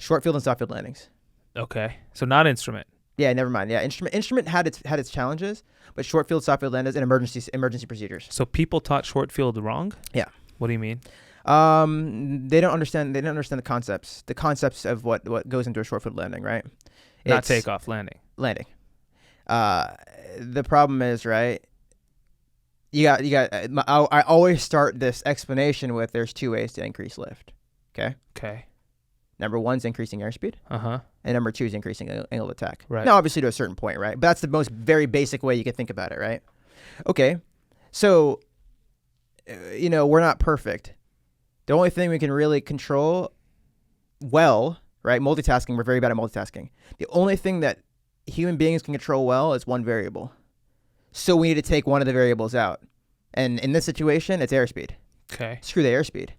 Short field and soft field landings. Okay. So not instrument. Yeah, never mind. Yeah, instrument had its challenges, but short field, soft field landings, and emergency procedures. So people taught short field wrong? Yeah. What do you mean? They don't understand the concepts of what goes into a short field landing, right? Not takeoff, landing. The problem is, right, I always start this explanation with there's two ways to increase lift. Okay. Number one is increasing airspeed. Uh-huh. And number two is increasing angle of attack. Right. Now, obviously to a certain point, right? But that's the most very basic way you can think about it, right? Okay. So, we're not perfect. The only thing we can really control well, right? Multitasking, we're very bad at multitasking. The only thing that human beings can control well is one variable. So we need to take one of the variables out. And in this situation, it's airspeed. Okay. Screw the airspeed.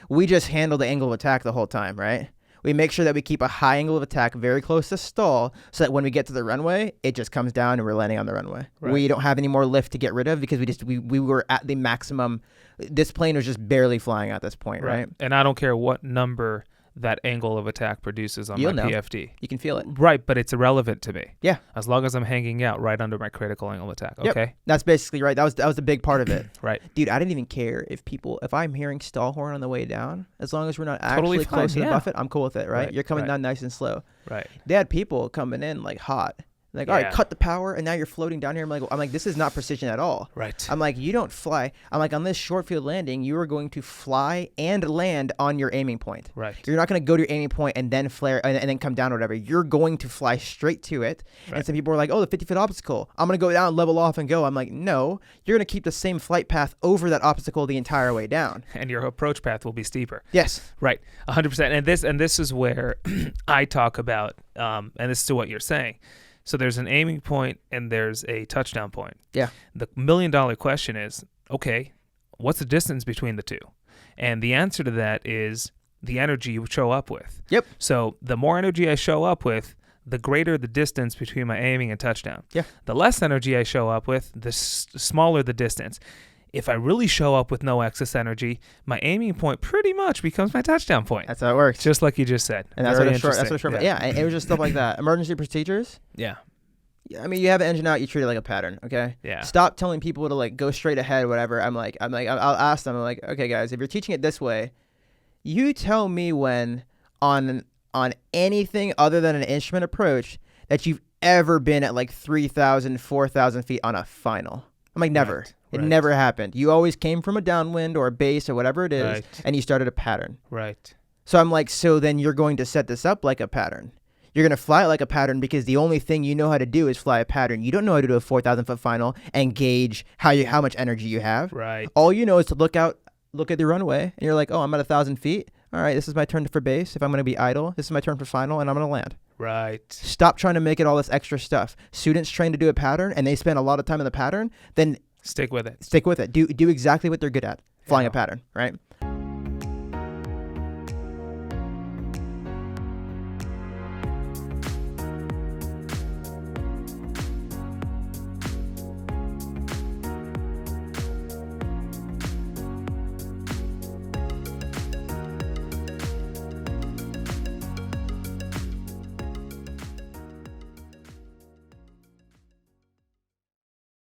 We just handle the angle of attack the whole time, right? We make sure that we keep a high angle of attack very close to stall so that when we get to the runway, it just comes down and we're landing on the runway. Right. We don't have any more lift to get rid of because we were at the maximum. This plane was just barely flying at this point, right? And I don't care what number that angle of attack produces on You'll my know. PFD. You can feel it. Right, but it's irrelevant to me. Yeah. As long as I'm hanging out right under my critical angle of attack. Yep. Okay. That's basically right. That was the big part of it. Right. Dude, I didn't even care if I'm hearing stall horn on the way down, as long as we're not Totally actually fine, close to the yeah. buffet, I'm cool with it, right? Right, You're coming right. down nice and slow. Right. They had people coming in like hot. Like, all right, Yeah. cut the power, and now you're floating down here. I'm like, this is not precision at all. Right. I'm like, you don't fly. I'm like, on this short field landing, you are going to fly and land on your aiming point. Right. You're not going to go to your aiming point and then flare and then come down or whatever. You're going to fly straight to it. Right. And some people are like, oh, the 50-foot obstacle. I'm going to go down, level off, and go. I'm like, no, you're going to keep the same flight path over that obstacle the entire way down. And your approach path will be steeper. Yes. Right. 100%. And this is where I talk about, and this is to what you're saying. So there's an aiming point and there's a touchdown point. Yeah. The $1 million question is, okay, what's the distance between the two? And the answer to that is the energy you show up with. Yep. So the more energy I show up with, the greater the distance between my aiming and touchdown. Yeah. The less energy I show up with, the smaller the distance. If I really show up with no excess energy, my aiming point pretty much becomes my touchdown point. That's how it works. Just like you just said. And that's Very what a short. interesting. Yeah. And it was just stuff like that. Emergency procedures. Yeah. I mean, you have an engine out, you treat it like a pattern, okay? Yeah. Stop telling people to like go straight ahead, whatever. I'll ask them. I'm like, okay, guys, if you're teaching it this way, you tell me when on anything other than an instrument approach that you've ever been at like 3,000, 4,000 feet on a final. I'm like, never. Right. It Right. never happened. You always came from a downwind or a base or whatever it is, Right. and you started a pattern. Right. So I'm like, so then you're going to set this up like a pattern. You're going to fly it like a pattern because the only thing you know how to do is fly a pattern. You don't know how to do a 4,000-foot final and gauge how much energy you have. Right. All you know is to look at the runway, and you're like, oh, I'm at 1,000 feet. All right, this is my turn for base. If I'm going to be idle, this is my turn for final, and I'm going to land. Right. Stop trying to make it all this extra stuff. Students train to do a pattern, and they spend a lot of time in the pattern, then Stick with it. stick with it. Do exactly what they're good at, flying Yeah. a pattern, right?